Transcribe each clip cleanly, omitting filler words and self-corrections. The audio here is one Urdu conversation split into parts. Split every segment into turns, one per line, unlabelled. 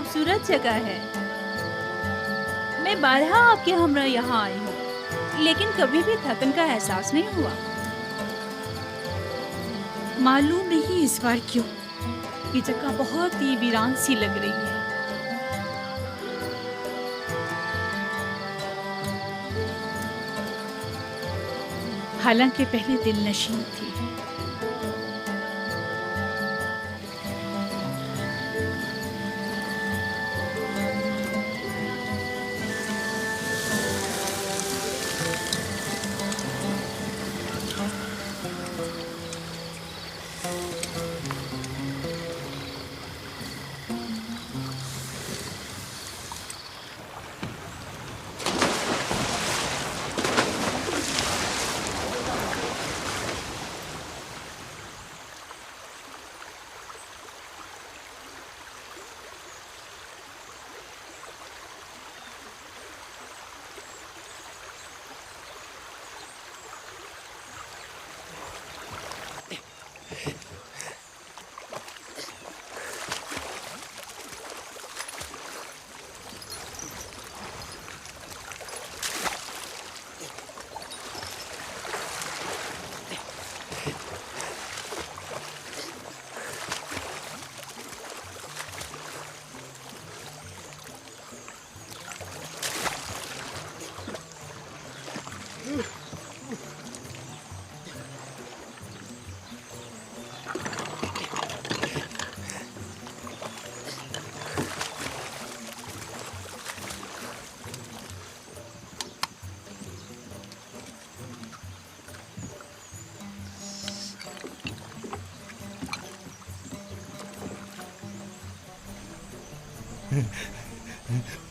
خوبصورت جگہ ہے. میں بارہا آپ کے ہمراہ یہاں آئی ہوں لیکن کبھی بھی تھکن کا احساس نہیں ہوا.
معلوم نہیں اس بار کیوں یہ جگہ بہت ہی ویران سی لگ رہی ہے. حالانکہ پہلے دل نشین تھی.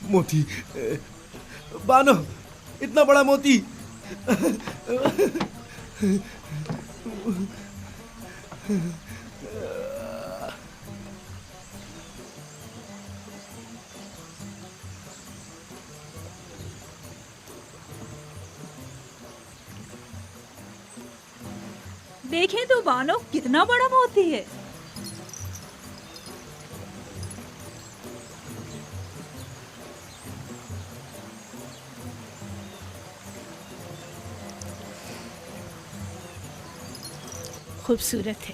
موتی بانو، اتنا بڑا موتی.
دیکھیں تو بانو کتنا بڑا موتی ہے.
خوبصورت ہے.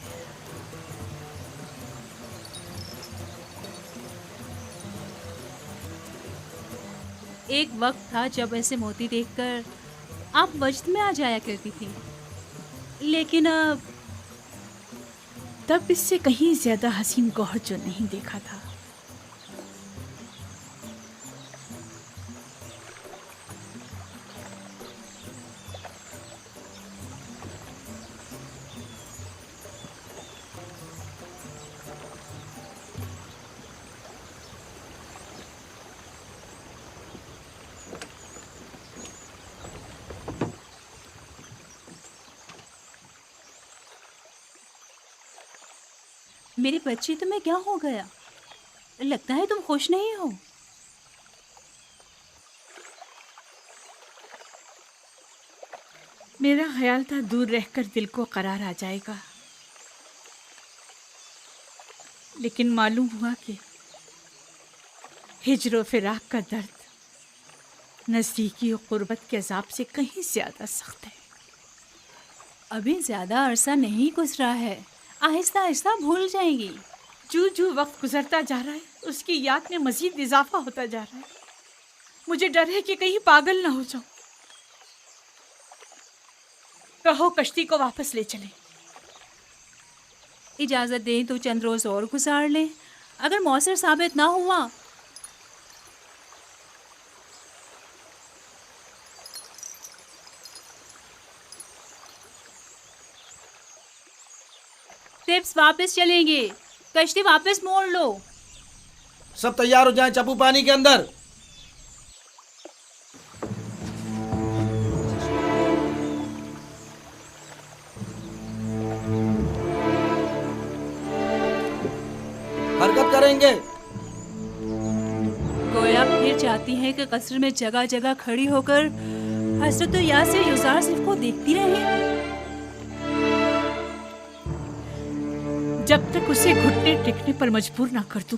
ایک وقت تھا جب ایسے موتی دیکھ کر آپ وجد میں آ جایا کرتی تھی لیکن اب
تب اس سے کہیں زیادہ حسین گوہر جو نہیں دیکھا تھا.
میری بچی تمہیں کیا ہو گیا؟ لگتا ہے تم خوش نہیں ہو.
میرا خیال تھا دور رہ کر دل کو قرار آ جائے گا، لیکن معلوم ہوا کہ ہجر و فراق کا درد نزدیکی و قربت کے عذاب سے کہیں زیادہ سخت ہے.
ابھی زیادہ عرصہ نہیں گزرا ہے، آہستہ آہستہ بھول جائیں گی.
جو وقت گزرتا جا رہا ہے اس کی یاد میں مزید اضافہ ہوتا جا رہا ہے. مجھے ڈر ہے کہ کہیں پاگل نہ ہو جاؤں. کہو کشتی کو واپس لے چلیں.
اجازت دیں تو چند روز اور گزار لیں. اگر مؤثر ثابت نہ ہوا ٹپس واپس چلیں گے. کشتی واپس موڑ لو.
سب تیار ہو جائیں، چپو پانی کے اندر. حرکت کریں گے.
گویا پھر چاہتی ہیں کہ قصر میں جگہ جگہ کھڑی ہو کر حضرت یاسر یوزارسف کو دیکھتی رہیں.
جب تک اسے گھٹنے ٹیکنے پر مجبور نہ کر دوں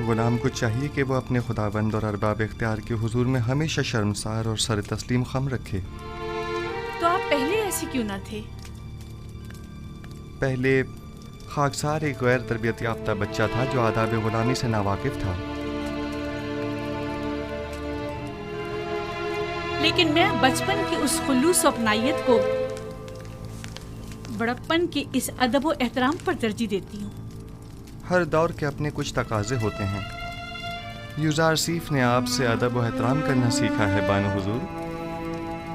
غلام کو چاہیے کہ وہ اپنے خداوند اور ارباب اختیار کے حضور میں ہمیشہ شرمسار اور سر تسلیم خم رکھے۔
تو آپ پہلے ایسے کیوں نہ تھے؟
پہلے خاکسار ایک غیر تربیت یافتہ بچہ تھا جو آداب غلامی سے ناواقف تھا۔
لیکن میں بچپن کی اس خلوص و اپنائیت کو بڑپن کے اس ادب و احترام پر ترجیح دیتی ہوں۔
ہر دور کے اپنے کچھ تقاضے ہوتے ہیں۔ یوزارسیف نے آپ سے ادب و احترام کرنا سیکھا ہے بانو حضور،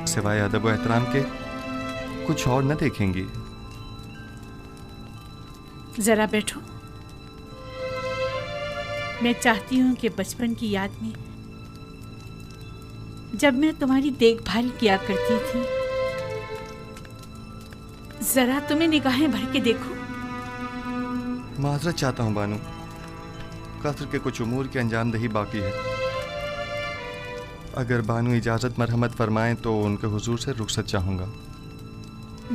سوائے ادب و احترام کے کچھ اور نہ دیکھیں گی۔
ذرا بیٹھو، میں چاہتی ہوں کہ بچپن کی یاد میں جب میں تمہاری دیکھ بھال کیا کرتی تھی، ذرا تمہیں نگاہیں بھر کے دیکھو۔
معذرت چاہتا ہوں بانو، قصر کے کچھ امور کی انجام دہی باقی ہے۔ اگر بانو اجازت مرحمت فرمائیں تو ان کے حضور سے رخصت چاہوں گا۔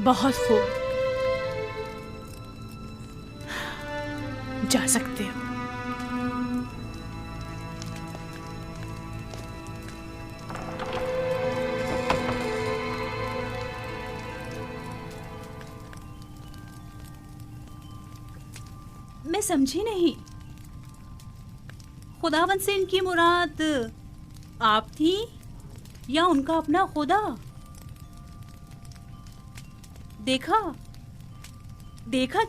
بہت خوب، جا سکتے ہو۔
میں سمجھی نہیں، خداوند سے ان کی مراد آپ تھی یا ان کا اپنا خدا؟ دیکھا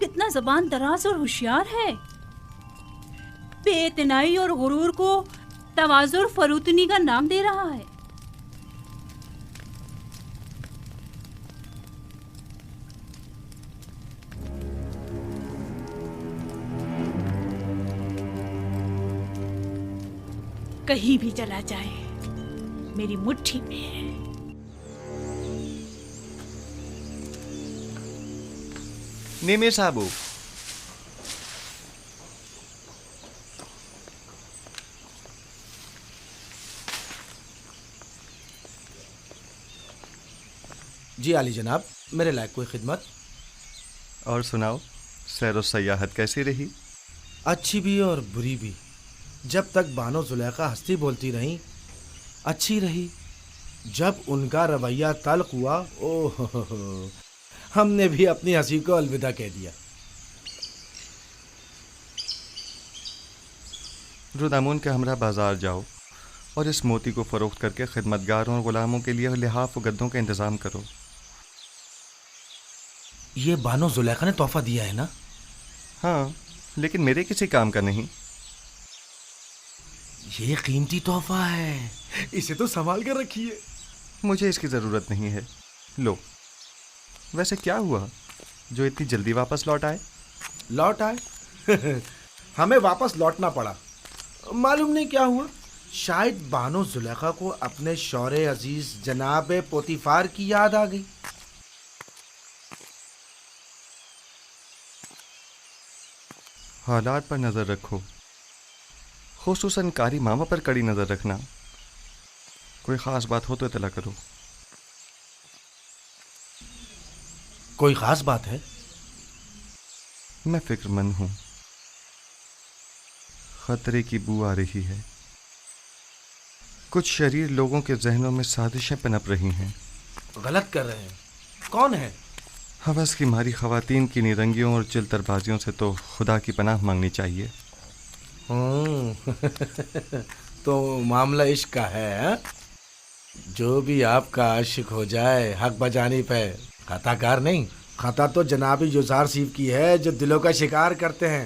کتنا زبان دراز اور ہوشیار ہے، بے اعتنائی اور غرور کو تواضع اور فروتنی کا نام دے رہا ہے۔
کہیں بھی چلا جائے میری مٹھی میں ہے۔
نیمے صاحبو،
جی عالی جناب، میرے لائق کوئی خدمت؟
اور سناؤ، سیر و سیاحت کیسی رہی؟
اچھی بھی اور بری بھی۔ جب تک بانو زلیخا ہستی بولتی رہیں اچھی رہی، جب ان کا رویہ تلخ ہوا ہم نے بھی اپنی ہنسی کو الوداع کہہ دیا۔
رودامون کے ہمراہ بازار جاؤ اور اس موتی کو فروخت کر کے خدمتگاروں اور غلاموں کے لیے لحاف و گدوں کا انتظام کرو۔
یہ بانو زلیخا نے تحفہ دیا ہے نا؟
ہاں، لیکن میرے کسی کام کا نہیں۔
یہ قیمتی تحفہ ہے، اسے تو سنبھال کر رکھیے۔
مجھے اس کی ضرورت نہیں ہے، لو۔ ویسے کیا ہوا جو اتنی جلدی واپس لوٹ آئے؟
لوٹ آئے؟ ہمیں واپس لوٹنا پڑا، معلوم نہیں کیا ہوا۔ شاید بانو زلیخا کو اپنے شوہر عزیز جناب پوتیفار کی یاد آ گئی۔
حالات پر نظر رکھو، خصوصاً کاری ماما پر کڑی نظر رکھنا۔ کوئی خاص بات ہو تو اطلاع کرو۔
کوئی خاص بات ہے؟
میں فکر مند ہوں، خطرے کی بو آ رہی ہے۔ کچھ شریر لوگوں کے ذہنوں میں سازشیں پنپ رہی ہیں۔
غلط کر رہے ہیں؟ کون ہے؟
ہوس کی ماری خواتین کی نیرنگیوں اور چلتر بازیوں سے تو خدا کی پناہ مانگنی چاہیے۔
تو معاملہ عشق کا ہے ہاں؟ جو بھی آپ کا عاشق ہو جائے حق بجانب ہے، خطا کار نہیں۔ خطا تو جناب یوزارسیف کی ہے جو دلوں کا شکار کرتے ہیں،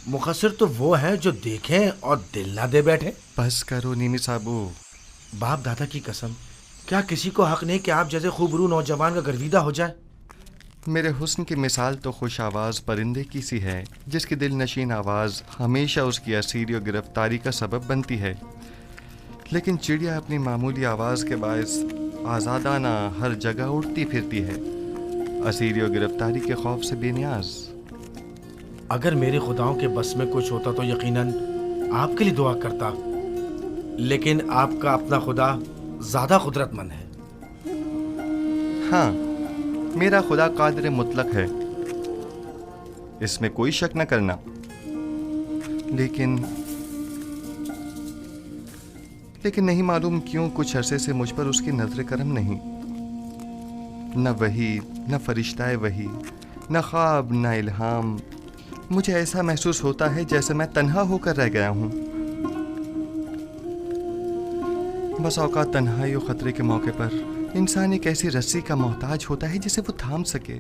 مقصر تو وہ ہیں جو دیکھیں اور دل نہ دے بیٹھے۔
بس کرو نیمی صاحبو۔
باپ دادا کی قسم، کیا کسی کو حق نہیں کہ آپ جیسے خوبرو نوجوان کا گرویدہ ہو جائے؟
میرے حسن کی مثال تو خوش آواز پرندے کی سی ہے جس کی دل نشین آواز ہمیشہ اس کی اسیری و گرفتاری کا سبب بنتی ہے، لیکن چڑیا اپنی معمولی آواز کے باعث آزادانہ ہر جگہ اڑتی پھرتی ہے، اسیری و گرفتاری کے خوف سے بے نیاز۔
اگر میرے خداؤں کے بس میں کچھ ہوتا تو یقیناً آپ کے لیے دعا کرتا، لیکن آپ کا اپنا خدا زیادہ قدرت مند ہے۔
ہاں، میرا خدا قادر مطلق ہے، اس میں کوئی شک نہ کرنا، لیکن لیکن نہیں معلوم کیوں کچھ عرصے سے مجھ پر اس کی نظر کرم نہیں. نہ وحی، نہ فرشتہ وحی، نہ خواب، نہ الہام. مجھے ایسا محسوس ہوتا ہے جیسے میں تنہا ہو کر رہ گیا ہوں. بس اوقات تنہائی و خطرے کے موقع پر انسان ایک ایسی رسی کا محتاج ہوتا ہے جسے وہ تھام سکے،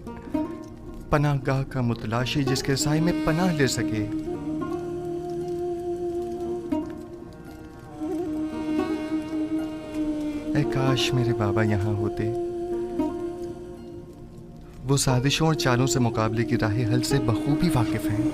پناہ گاہ کا متلاشی جس کے سائے میں پناہ لے سکے. اے کاش میرے بابا یہاں ہوتے. وہ سازشوں اور چالوں سے مقابلے کی راہ حل سے بخوبی واقف ہیں.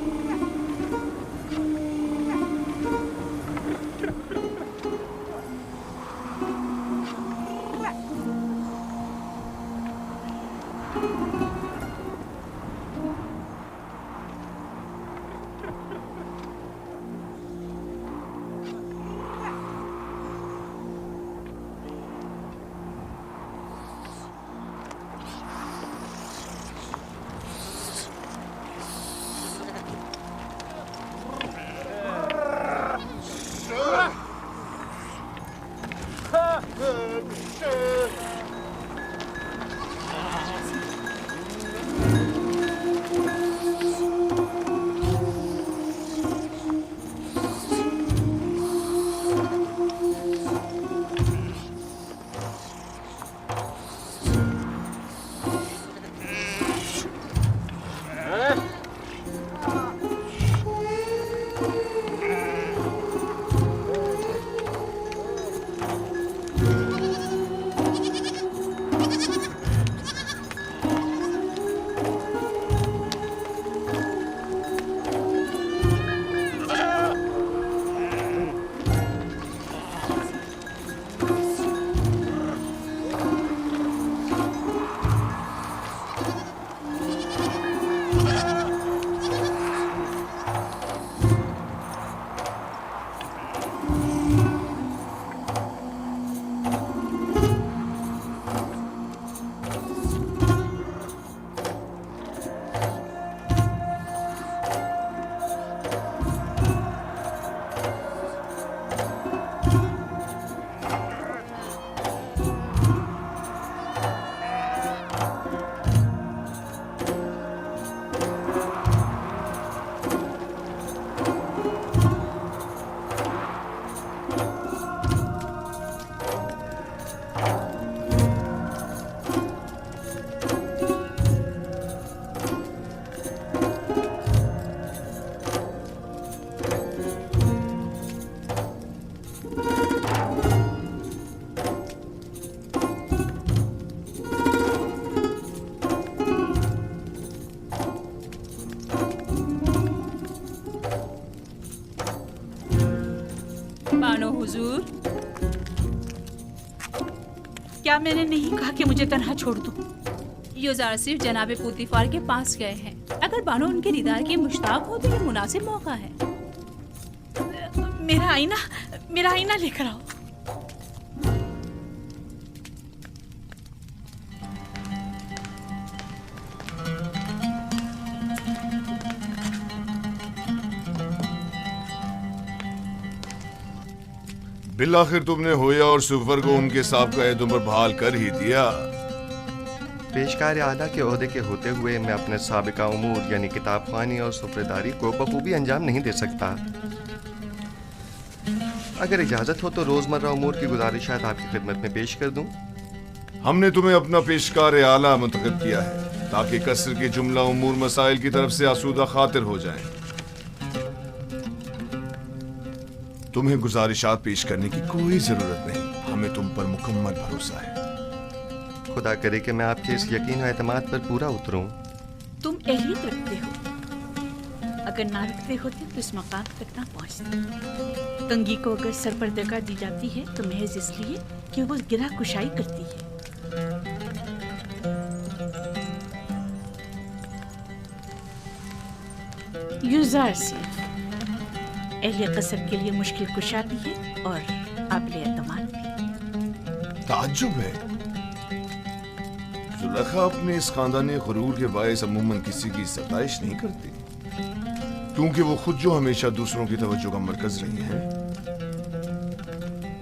حضور،
کیا میں نے نہیں کہا کہ مجھے تنہا چھوڑ دو؟
یوزار صرف جناب پوتیفار کے پاس گئے ہیں. اگر بانو ان کے دیدار کی مشتاق ہو تو یہ مناسب موقع ہے.
میرا آئینہ لے کر آؤ.
بالآخر تم نے ہویا اور سفر کو ان کے سابقہ عہدوں پر بحال کر ہی دیا.
پیشکار اعلیٰ کے عہدے کے ہوتے ہوئے میں اپنے سابقہ امور یعنی کتاب خوانی اور سفرےداری کو بخوبی انجام نہیں دے سکتا. اگر اجازت ہو تو روزمرہ امور کی گزارشات آپ کی خدمت میں پیش کر دوں.
ہم نے تمہیں اپنا پیشکار اعلیٰ منتخب کیا ہے تاکہ قصر کے جملہ امور مسائل کی طرف سے آسودہ خاطر ہو جائیں. تمہیں گزارشات پیش کرنے کی کوئی ضرورت نہیں. ہمیں تم پر مکمل بھروسہ ہے.
خدا کرے کہ میں آپ کے اس یقین و اعتماد پر پورا اتروں.
تم اہلیت رکھتے ہو. اگر نہ رکھتے ہوتے تو اس مقام تک نہ پہنچتے. کنگھی کو اگر سرپردگاہ دی جاتی ہے تو محض اس لیے کہ وہ گرہ کشائی کرتی ہے. یوزار صرف اہل قصر کے لیے مشکل کشا بھی ہے اور قابل اعتماد بھی.
تعجب ہے. زلیخا اپنے اس خاندانی غرور کے باعث عموماً کسی کی ستائش نہیں کرتی کیونکہ وہ خود جو ہمیشہ دوسروں کی توجہ کا مرکز رہی ہیں.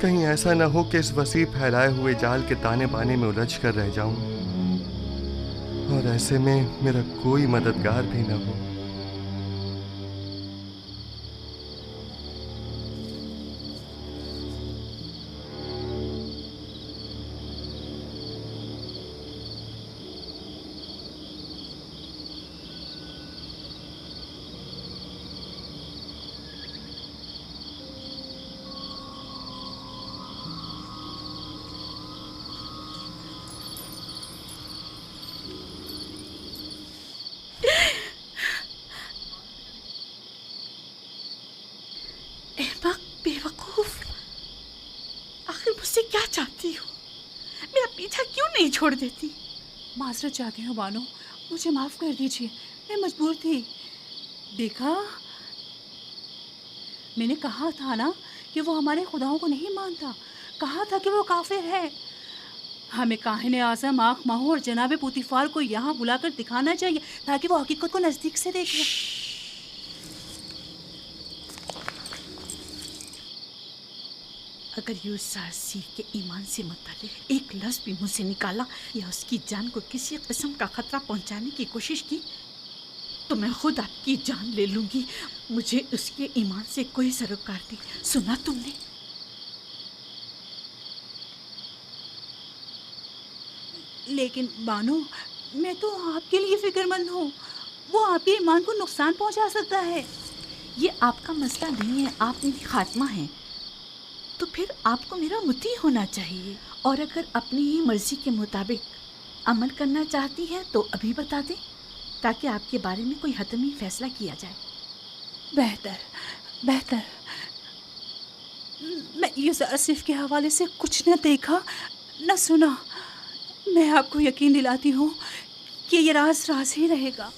کہیں ایسا نہ ہو کہ اس وسیع پھیلائے ہوئے جال کے تانے بانے میں الجھ کر رہ جاؤں اور ایسے میں میرا کوئی مددگار بھی نہ ہو۔
احمق، بے وقوف، آخر مجھ سے کیا چاہتی ہو؟ میرا پیچھا کیوں نہیں چھوڑ دیتی؟
معذرت چاہتی ہوں بانو، مجھے معاف کر دیجیے، میں مجبور تھی۔ دیکھا، میں نے کہا تھا نا کہ وہ ہمارے خداؤں کو نہیں مانتا، کہا تھا کہ وہ کافر ہے۔ ہمیں کاہن اعظم آنکھ ماہو اور جناب پوتیفار کو یہاں بلا کر دکھانا چاہیے تاکہ وہ حقیقت کو نزدیک سے دیکھے۔
اگر یوسار سیف کے ایمان سے متعلق ایک لفظ بھی منہ سے نکالا یا اس کی جان کو کسی قسم کا خطرہ پہنچانے کی کوشش کی تو میں خود آپ کی جان لے لوں گی۔ مجھے اس کے ایمان سے کوئی سروکار نہیں، سنا تم نے؟
لیکن بانو، میں تو آپ کے لیے فکر مند ہوں، وہ آپ کے ایمان کو نقصان پہنچا سکتا ہے۔
یہ آپ کا مسئلہ نہیں ہے، آپ میری خاتمہ ہیں، تو پھر آپ کو میرا مطیع ہونا چاہیے، اور اگر اپنی ہی مرضی کے مطابق عمل کرنا چاہتی ہے تو ابھی بتا دیں تاکہ آپ کے بارے میں کوئی حتمی فیصلہ کیا جائے۔
بہتر۔ میں یوسار سیف کے حوالے سے کچھ نہ دیکھا نہ سنا۔ میں آپ کو یقین دلاتی ہوں کہ یہ راز راز ہی رہے گا۔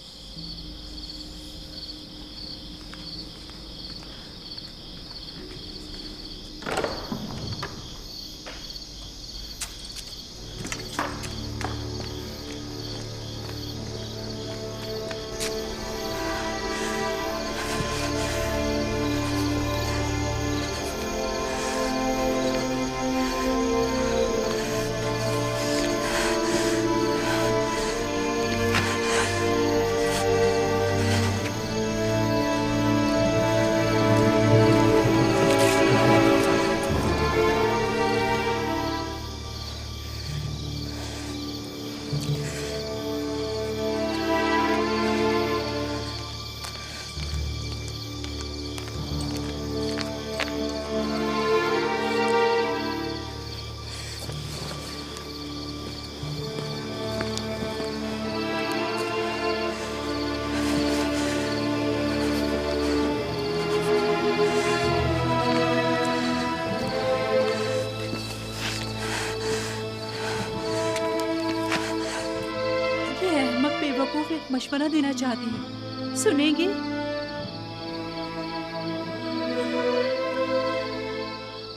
بیوقوف ایک مشورہ دینا چاہتی ہوں، سنیں گے؟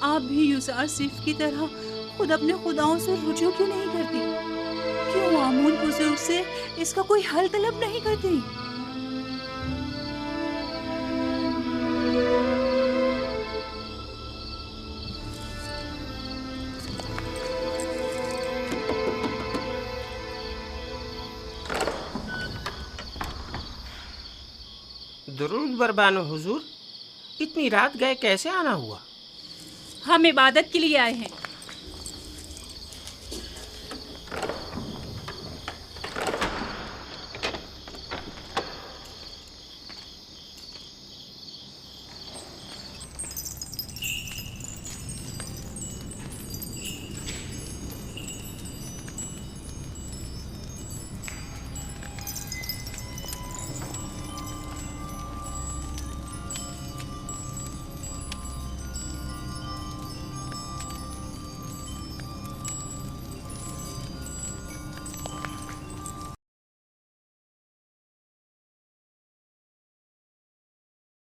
آپ بھی یوسار سیف کی طرح خود اپنے خداؤں سے رجوع کیوں نہیں کرتی؟ کیوں آمون بزرگ سے اس کا کوئی حل طلب نہیں کرتی؟
درود بر بانو حضور، اتنی رات گئے کیسے آنا ہوا؟
ہم عبادت کے لیے آئے ہیں۔